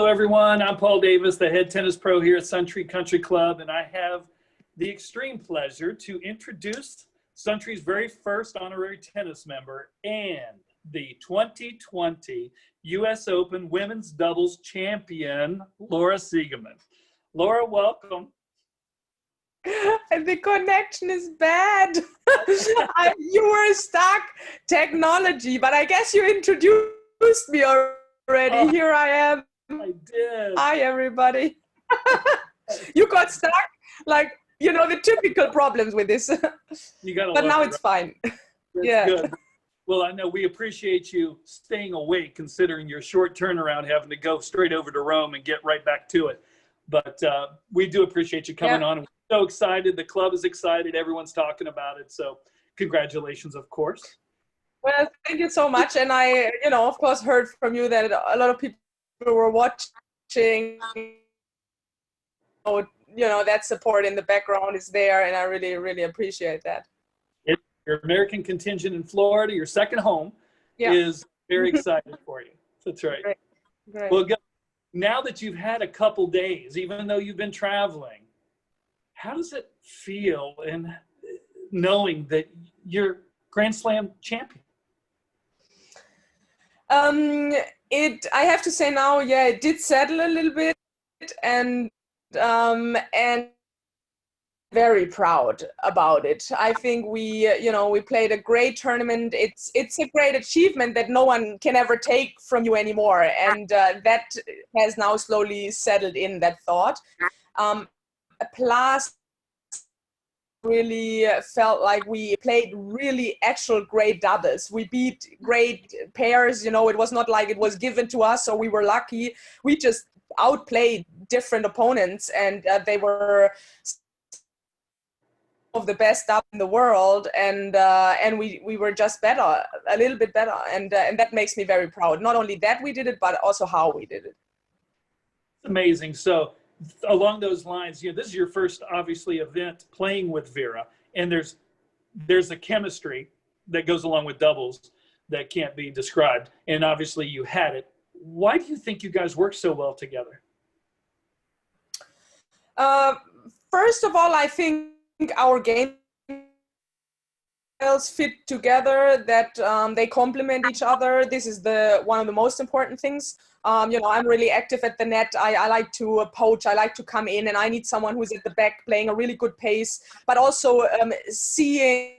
Hello, everyone. I'm Paul Davis, the head tennis pro here at Suntree Country Club, and I have the extreme pleasure to introduce Suntree's very first honorary tennis member and the 2020 U.S. Open Women's Doubles Champion, Laura Siegemund. Laura, welcome. The connection is bad. You were stuck technology, but I guess you introduced me already. Oh, here I am. I did. Hi, everybody. You got stuck, like, you know, the typical problems with this. You got but now it's fine. That's yeah. Good. Well, I know we appreciate you staying awake, considering your short turnaround, having to go straight over to Rome and get right back to it. But we do appreciate you coming on. We're so excited. The club is excited. Everyone's talking about it. So congratulations, of course. Well, thank you so much. And I, you know, of course, heard from you that a lot of people were watching. So, you know, that support in the background is there. And I really, really appreciate that. Your American contingent in Florida, your second home, is very excited for you. That's right. Great. Well, now that you've had a couple days, even though you've been traveling, how does it feel in knowing that you're Grand Slam champion? I have to say now, yeah, it did settle a little bit, and very proud about it. I think we, you know, we played a great tournament. It's a great achievement that no one can ever take from you anymore, and that has now slowly settled in, that thought. Plus, really felt like we played really actual great doubles. We beat great pairs. You know, it was not like it was given to us or we were lucky. We just outplayed different opponents, and they were of the best up in the world, and we were just better, a little bit better, and that makes me very proud. Not only that we did it, but also how we did it. Amazing. So along those lines, you know, this is your first obviously event playing with Vera, and there's a chemistry that goes along with doubles that can't be described, and obviously you had it. Why do you think you guys work so well together? First of all, I think our game styles fit together, that they complement each other. This is one of the most important things. You know, I'm really active at the net. I like to poach. I like to come in, and I need someone who's at the back playing a really good pace, but also seeing,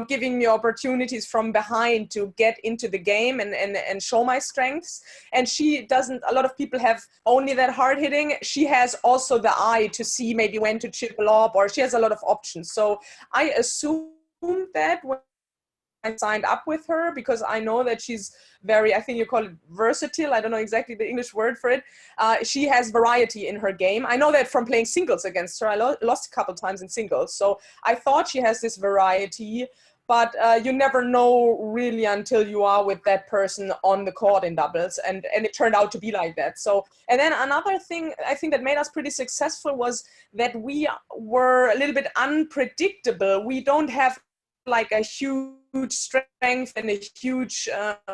giving me opportunities from behind to get into the game and show my strengths. And she doesn't, a lot of people have only that hard hitting. She has also the eye to see maybe when to chip lob, or she has a lot of options. So I assume that when I signed up with her, because I know that she's very, I think you call it versatile. I don't know exactly the English word for it. She has variety in her game. I know that from playing singles against her. I lost a couple times in singles. So I thought she has this variety, but you never know really until you are with that person on the court in doubles. And it turned out to be like that. So, and then another thing I think that made us pretty successful was that we were a little bit unpredictable. We don't have like a huge strength and a huge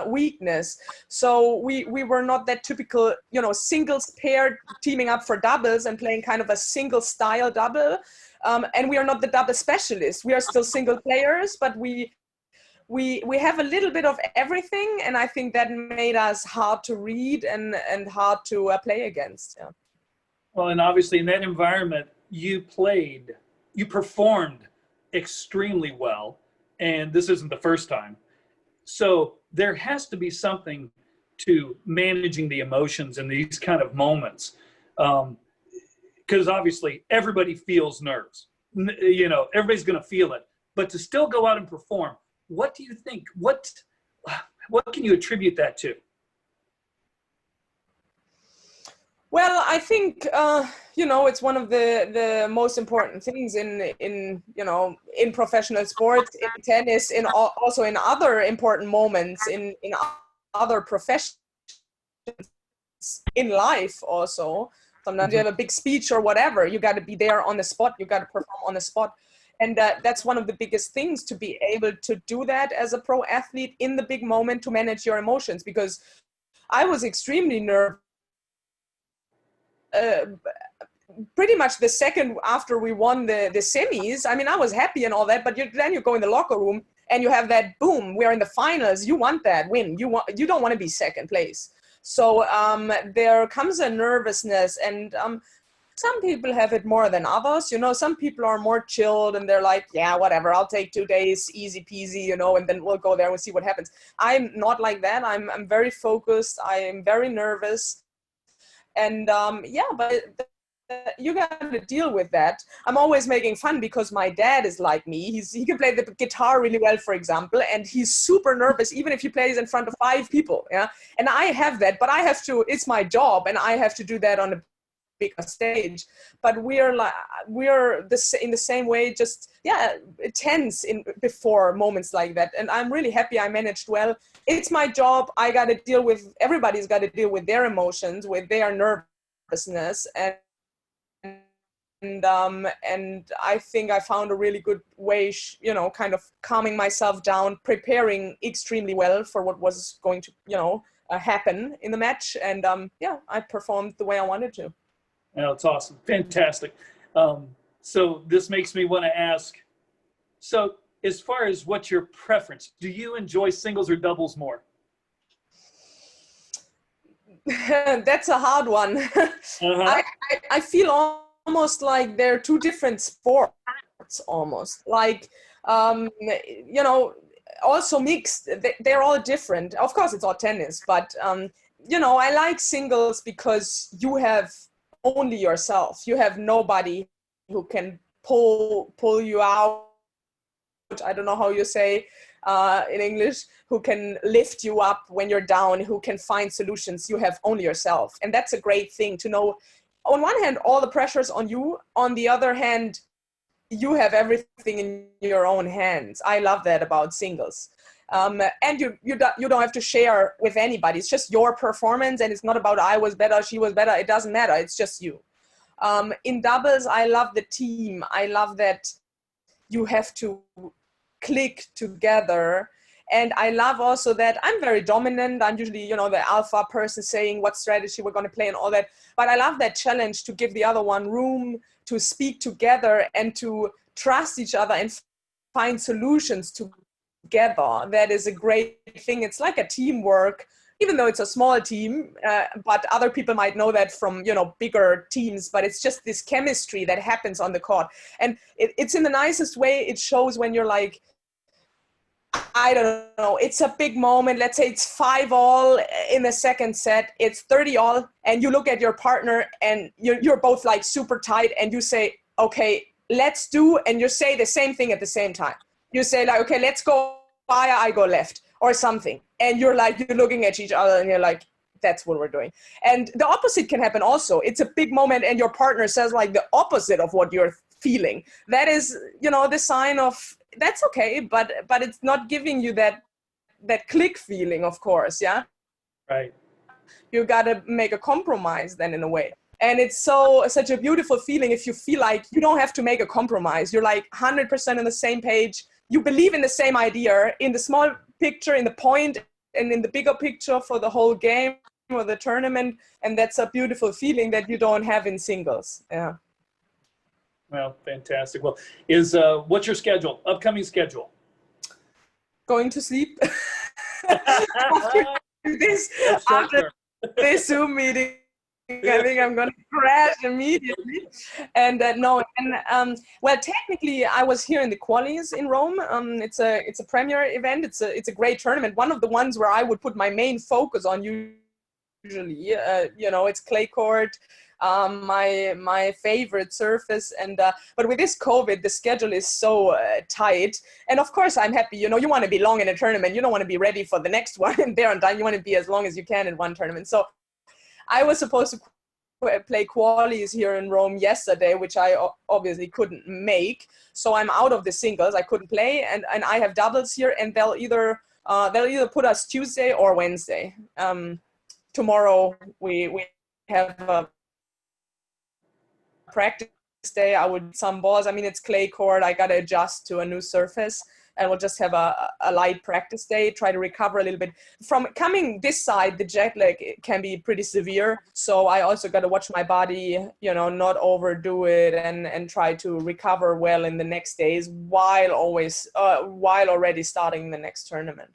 weakness. So we were not that typical, you know, singles pair teaming up for doubles and playing kind of a single style double. And we are not the double specialists. We are still single players, but we have a little bit of everything. And I think that made us hard to read and hard to play against. Yeah. Well, and obviously in that environment, you performed extremely well. And this isn't the first time. So there has to be something to managing the emotions in these kind of moments. Because obviously everybody feels nerves. You know, everybody's going to feel it. But to still go out and perform, what do you think? What can you attribute that to? Well, I think, you know, it's one of the most important things in you know, in professional sports, in tennis, also in other important moments, in other professions, in life also. Sometimes you have a big speech or whatever, you got to be there on the spot, you got to perform on the spot. And that's one of the biggest things, to be able to do that as a pro athlete in the big moment, to manage your emotions, because I was extremely nervous. Pretty much the second after we won the semis, I mean, I was happy and all that, but then you go in the locker room and you have that, boom, we're in the finals. You want that win. You don't want to be second place. So there comes a nervousness, and some people have it more than others. You know, some people are more chilled and they're like, yeah, whatever, I'll take 2 days, easy peasy, you know, and then we'll go there and we'll see what happens. I'm not like that. I'm very focused. I am very nervous. And yeah, but you got to deal with that. I'm always making fun because my dad is like me. He can play the guitar really well, for example, and he's super nervous even if he plays in front of 5 people. Yeah, and I have that, but I have to. It's my job, and I have to do that on a bigger stage. But we're in the same way, just tense before moments like that. And I'm really happy I managed well. It's my job. I got to deal with. Everybody's got to deal with their emotions, with their nervousness, and I think I found a really good way, you know, kind of calming myself down, preparing extremely well for what was going to, you know, happen in the match. And yeah, I performed the way I wanted to. Oh, it's awesome. Fantastic. So this makes me want to ask, so as far as what's your preference, do you enjoy singles or doubles more? That's a hard one. I feel almost like they're 2 different sports, almost like, you know, also mixed. They're all different. Of course, it's all tennis, but, you know, I like singles because you have only yourself. You have nobody who can pull you out. I don't know how you say in English, who can lift you up when you're down, who can find solutions. You have only yourself. And that's a great thing to know. On one hand, all the pressure's on you. On the other hand, you have everything in your own hands. I love that about singles. And you don't have to share with anybody. It's just your performance, and it's not about I was better, she was better. It doesn't matter. It's just you. In doubles, I love the team. I love that you have to click together. And I love also that I'm very dominant. I'm usually, you know, the alpha person saying what strategy we're going to play and all that. But I love that challenge to give the other one room to speak together and to trust each other and find solutions together. That is a great thing. It's like a teamwork, even though it's a small team, but other people might know that from, you know, bigger teams, but it's just this chemistry that happens on the court. And it's in the nicest way. It shows when you're like, I don't know, it's a big moment. Let's say it's 5-all in the second set, it's 30-all, and you look at your partner and you're both like super tight, and you say, okay, let's do, and you say the same thing at the same time. You say like, okay, let's go fire, I go left, or something. And you're looking at each other and you're like, that's what we're doing. And the opposite can happen also. It's a big moment and your partner says like the opposite of what you're feeling. That is, you know, the sign of, that's okay, but it's not giving you that click feeling, of course, yeah? Right. You gotta make a compromise then in a way. And it's such a beautiful feeling if you feel like you don't have to make a compromise. You're like 100% on the same page. You believe in the same idea, in the small picture, in the point, and in the bigger picture for the whole game or the tournament. And that's a beautiful feeling that you don't have in singles, yeah. Well, fantastic. Well, what's your schedule? Upcoming schedule? Going to sleep. After this Zoom meeting, I think I'm going to crash immediately. And well, technically, I was here in the qualies in Rome. It's a premier event. It's a great tournament. One of the ones where I would put my main focus on usually. You know, it's clay court. My favorite surface, and but with this COVID, the schedule is so tight. And of course, I'm happy. You know, you want to be long in a tournament. You don't want to be ready for the next one and there and done. You want to be as long as you can in one tournament. So I was supposed to play qualies here in Rome yesterday, which I obviously couldn't make. So I'm out of the singles. I couldn't play, and I have doubles here, and they'll either put us Tuesday or Wednesday. Tomorrow we have a practice day. I would some balls. I mean, it's clay court. I got to adjust to a new surface. and we'll just have a light practice day, try to recover a little bit. From coming this side, the jet lag can be pretty severe. So I also got to watch my body, you know, not overdo it, and try to recover well in the next days while already starting the next tournament.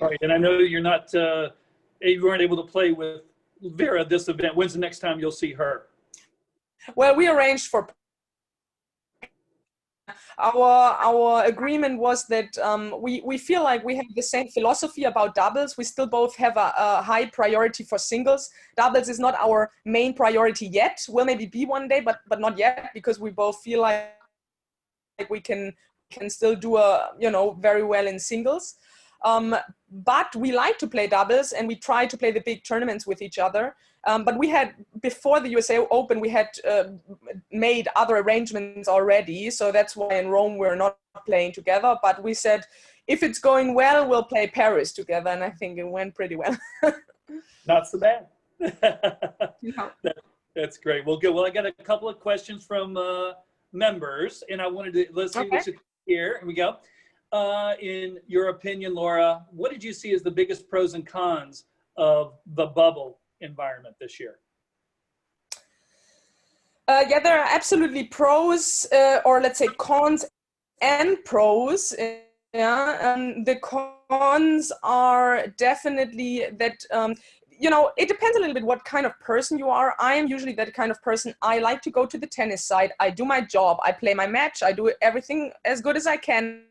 Right, and I know you're not, you weren't able to play with Vera this event. When's the next time you'll see her? Well, we arranged for our agreement was that we feel like we have the same philosophy about doubles. We still both have a high priority for singles. Doubles is not our main priority yet. Will maybe be one day, but not yet, because we both feel like we can still do very well in singles. But we like to play doubles, and we try to play the big tournaments with each other. But we had, before the USA Open, we had made other arrangements already. So that's why in Rome we're not playing together. But we said, if it's going well, we'll play Paris together. And I think it went pretty well. Not so bad. Yeah. That's great. Well, good. Well, I got a couple of questions from members, and I wanted to, let's see what's here. Here we go. In your opinion, Laura, what did you see as the biggest pros and cons of the bubble environment this year? Yeah, there are absolutely pros, or let's say cons and pros. Yeah, the cons are definitely that, it depends a little bit what kind of person you are. I am usually that kind of person. I like to go to the tennis side. I do my job. I play my match. I do everything as good as I can.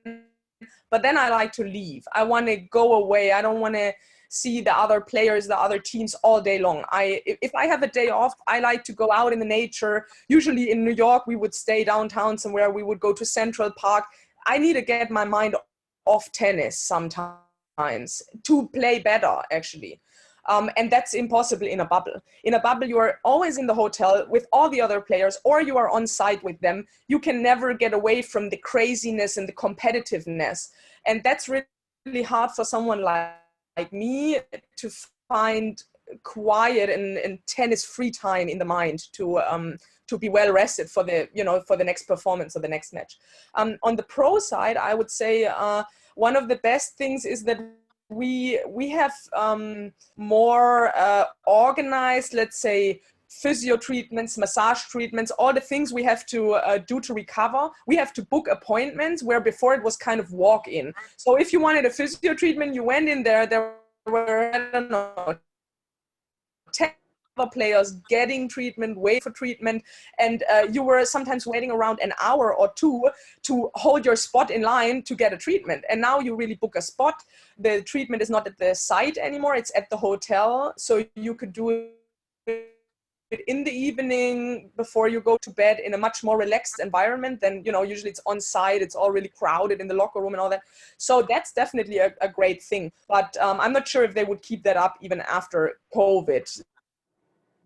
But then I like to leave. I want to go away. I don't want to see the other players, the other teams all day long. If I have a day off, I like to go out in the nature. Usually in New York, we would stay downtown somewhere. We would go to Central Park. I need to get my mind off tennis sometimes to play better, actually. And that's impossible in a bubble. In a bubble, you are always in the hotel with all the other players, or you are on site with them. You can never get away from the craziness and the competitiveness. And that's really hard for someone like me to find quiet and tennis free time in the mind to be well rested for the next performance or the next match. On the pro side, I would say one of the best things is that we have more organized, let's say, physio treatments, massage treatments, all the things we have to do to recover. We have to book appointments, where before it was kind of walk-in. So if you wanted a physio treatment, you went in there. There were, I don't know, 10 other players getting treatment, wait for treatment, and you were sometimes waiting around an hour or two to hold your spot in line to get a treatment. And now you really book a spot. The treatment is not at the site anymore, it's at the hotel. So you could do it in the evening before you go to bed in a much more relaxed environment than, usually it's on site, it's all really crowded in the locker room and all that. So that's definitely a great thing. But I'm not sure if they would keep that up even after COVID.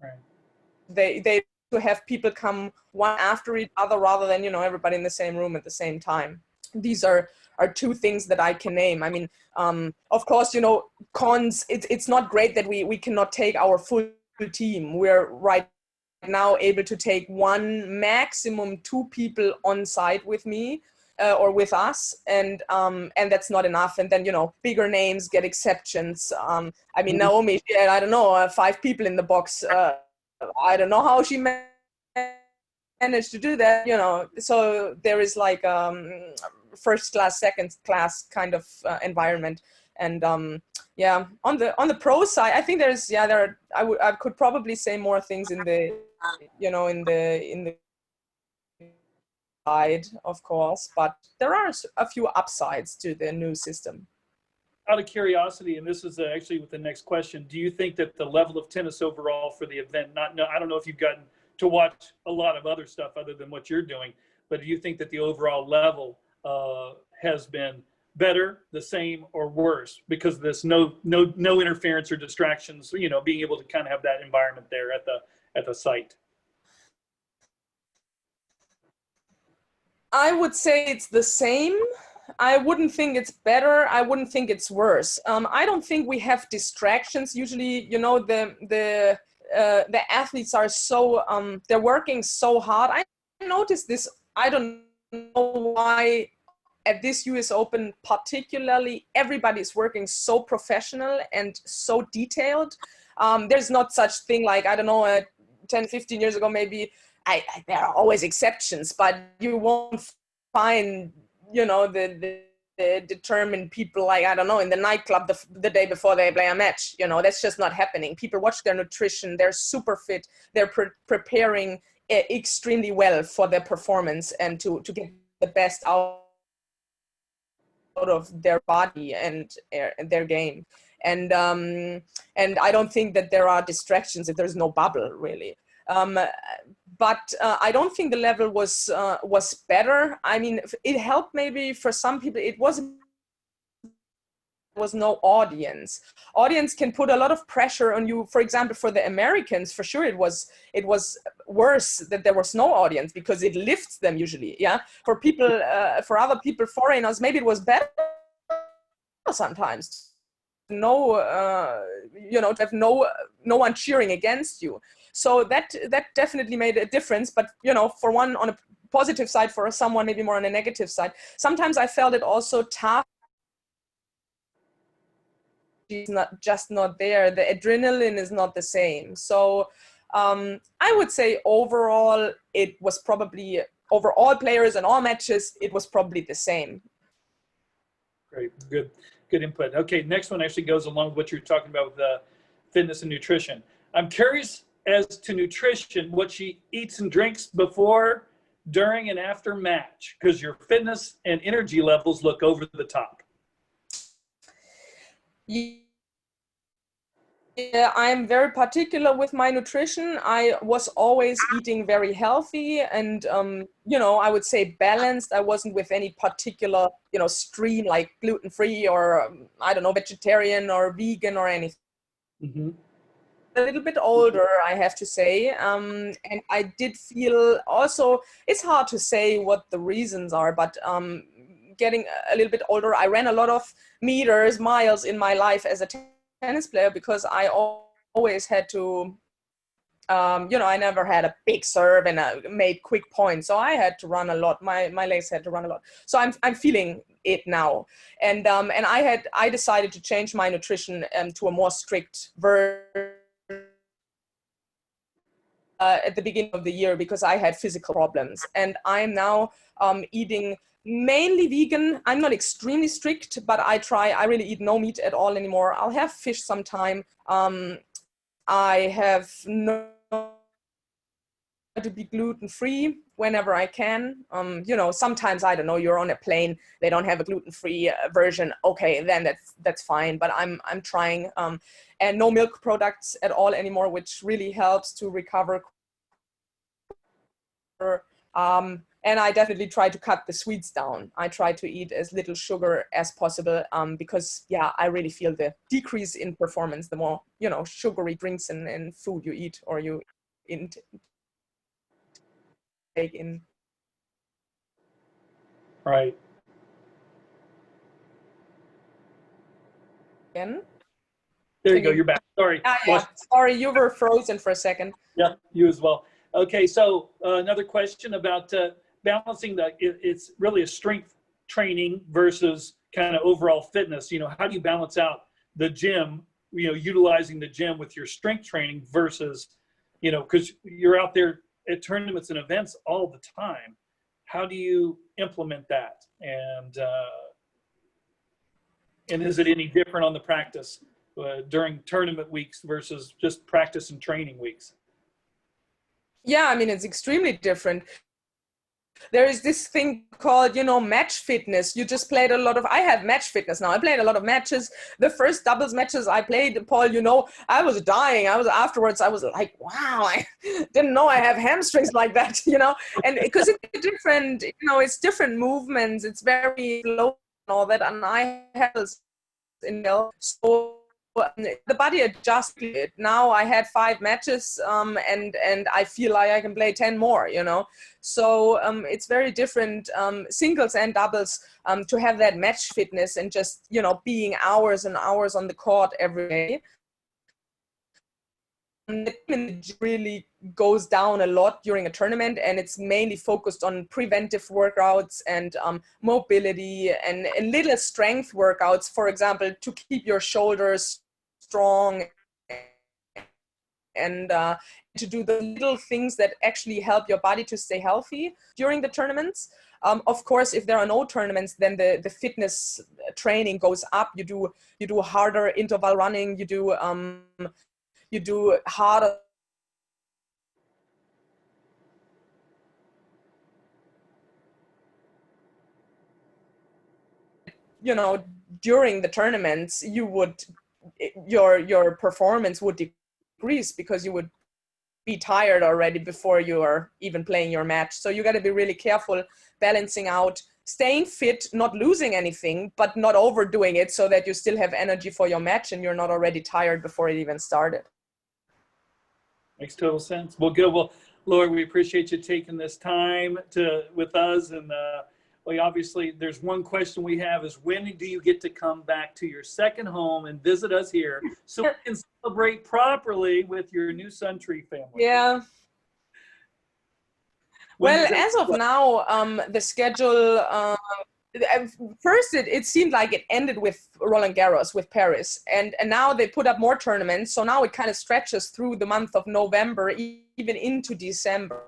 Right. They to have people come one after each other rather than, everybody in the same room at the same time. These are two things that I can name. I mean, of course, cons, it's not great that we cannot take our full team. We're right now able to take one, maximum two people on site with me or with us, and that's not enough. And then bigger names get exceptions. I mean, Naomi, she had, I don't know, 5 people in the box. I don't know how she managed to do that. So there is like first class, second class kind of environment. And yeah, on the pro side, I think I could probably say more things in the side, of course, but there are a few upsides to the new system. Out of curiosity, and this is actually with the next question, do you think that the level of tennis overall for the event, I don't know if you've gotten to watch a lot of other stuff other than what you're doing, but do you think that the overall level has been better, the same, or worse because of this no interference or distractions, being able to kind of have that environment there at the site? I would say it's the same. I wouldn't think it's better. I wouldn't think it's worse. I don't think we have distractions. Usually, the athletes are so, they're working so hard. I noticed this, I don't know why, at this US Open particularly, everybody is working so professional and so detailed. There's not such thing like, I don't know, 10, 15 years ago, maybe, there are always exceptions, but you won't find, you know, the determined people, like, I don't know, in the nightclub the day before they play a match. You know, that's just not happening. People watch their nutrition, they're super fit, they're preparing extremely well for their performance and to get the best out of their body and their game. And I don't think that there are distractions if there's no bubble, really. But I don't think the level was better. I mean, it helped maybe for some people. It was no audience. Audience can put a lot of pressure on you. For example, for the Americans, for sure, it was worse that there was no audience, because it lifts them usually. Yeah, for people, for other people, foreigners, maybe it was better sometimes. No, you know, to have no one cheering against you. So that definitely made a difference. But, you know, for one, on a positive side, for someone maybe more on a negative side, sometimes I felt it also tough. It's not there. The adrenaline is not the same. So I would say overall, it was probably, over all players and all matches, it was probably the same. Great, good input. Okay, next one actually goes along with what you're talking about with fitness and nutrition. I'm curious as to nutrition, what she eats and drinks before, during, and after match, because your fitness and energy levels look over the top. Yeah, I'm very particular with my nutrition. I was always eating very healthy and, you know, I would say balanced. I wasn't with any particular, you know, stream like gluten-free or, I don't know, vegetarian or vegan or anything. Mm-hmm. A little bit older, I have to say. And I did feel also, it's hard to say what the reasons are, but getting a little bit older, I ran a lot of meters, miles in my life as a tennis player, because I always had to, you know, I never had a big serve and I made quick points. So I had to run a lot. My legs had to run a lot. So I'm feeling it now. And I decided to change my nutrition to a more strict version at the beginning of the year, because I had physical problems, and I'm now eating mainly vegan. I'm not extremely strict, but I really eat no meat at all anymore. I'll have fish sometime. I have no to be gluten-free whenever I can. You know, sometimes, I don't know, you're on a plane, they don't have a gluten-free version. Okay, then that's fine. But I'm trying, and no milk products at all anymore, which really helps to recover. And I definitely try to cut the sweets down. I try to eat as little sugar as possible, because, yeah, I really feel the decrease in performance the more, you know, sugary drinks and food you eat or you take in. Right. Again? There you go. You're back. Sorry. Yeah. Sorry, you were frozen for a second. Yeah, you as well. Okay, so another question about balancing it's really a strength training versus kind of overall fitness. You know, how do you balance out the gym, you know, utilizing the gym with your strength training versus, you know, because you're out there at tournaments and events all the time. How do you implement that? And is it any different on the practice during tournament weeks versus just practice and training weeks? Yeah, I mean, it's extremely different. There is this thing called, you know, match fitness. You just played a lot of, I have match fitness now. I played a lot of matches. The first doubles matches I played, Paul, you know, I was dying. Afterwards, I was like, wow, I didn't know I have hamstrings like that, you know, and because it's different, you know, it's different movements. It's very slow and all that. And I have so the body adjusted. Now I had 5 matches, and I feel like I can play 10 more, you know. So it's very different, singles and doubles, to have that match fitness and just, you know, being hours and hours on the court every day. it really goes down a lot during a tournament, and it's mainly focused on preventive workouts and mobility and little strength workouts, for example, to keep your shoulders strong and to do the little things that actually help your body to stay healthy during the tournaments. Of course, if there are no tournaments, then the fitness training goes up. You do harder interval running. You do harder during the tournaments, your performance would decrease because you would be tired already before you are even playing your match. So you got to be really careful balancing out staying fit, not losing anything, but not overdoing it so that you still have energy for your match and you're not already tired before it even started. Makes total sense. Well, good. Well, Laura, we appreciate you taking this time with us. And well, obviously, there's one question we have is, when do you get to come back to your second home and visit us here so we can celebrate properly with your new Suntree family? Yeah. Well, as of now, the schedule, first it seemed like it ended with Roland Garros, with Paris. And now they put up more tournaments. So now it kind of stretches through the month of November, even into December.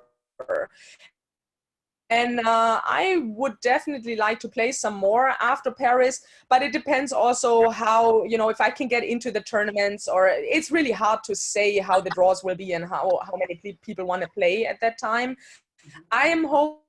And I would definitely like to play some more after Paris, but it depends also how, if I can get into the tournaments, or it's really hard to say how the draws will be and how many people want to play at that time. I am hoping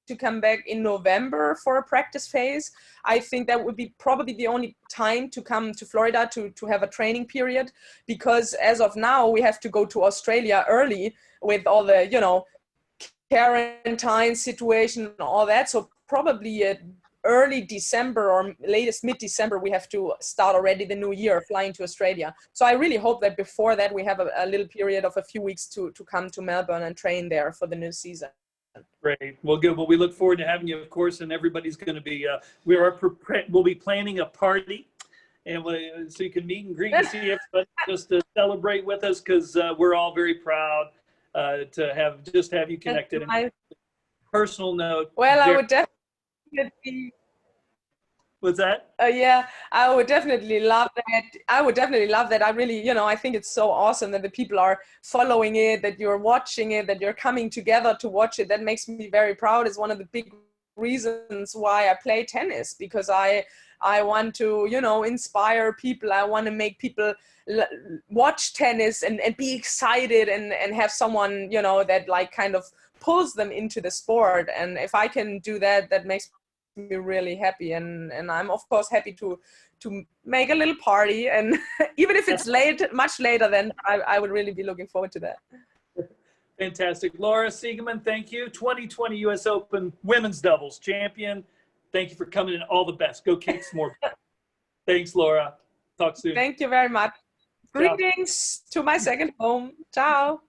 to come back in November for a practice phase. I think that would be probably the only time to come to Florida to have a training period, because as of now, we have to go to Australia early with all the, quarantine situation and all that. So probably early December or latest mid-December, we have to start already the new year flying to Australia. So I really hope that before that we have a little period of a few weeks to come to Melbourne and train there for the new season. Great. Well, good. Well, we look forward to having you, of course, and everybody's going to be, we'll be planning a party, and so you can meet and greet and see everybody just to celebrate with us, because we're all very proud to have you connected. And personal note. Well, I would definitely. What's that? Yeah, I would definitely love that. I really, I think it's so awesome that the people are following it, that you're watching it, that you're coming together to watch it. That makes me very proud. It's one of the big reasons why I play tennis, because I want to, inspire people. I want to make people watch tennis and be excited and have someone, that like kind of pulls them into the sport. And if I can do that, that makes me really happy, and I'm of course happy to make a little party, and even if it's much later, then I would really be looking forward to that. Fantastic. Laura Siegemund, thank you. 2020 US Open women's doubles champion. Thank you for coming in. All the best. Go kick some more. Thanks, Laura. Talk soon. Thank you very much. Ciao. Greetings to my second home. Ciao.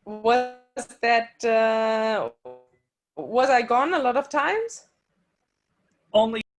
Was that was I gone a lot of times? Only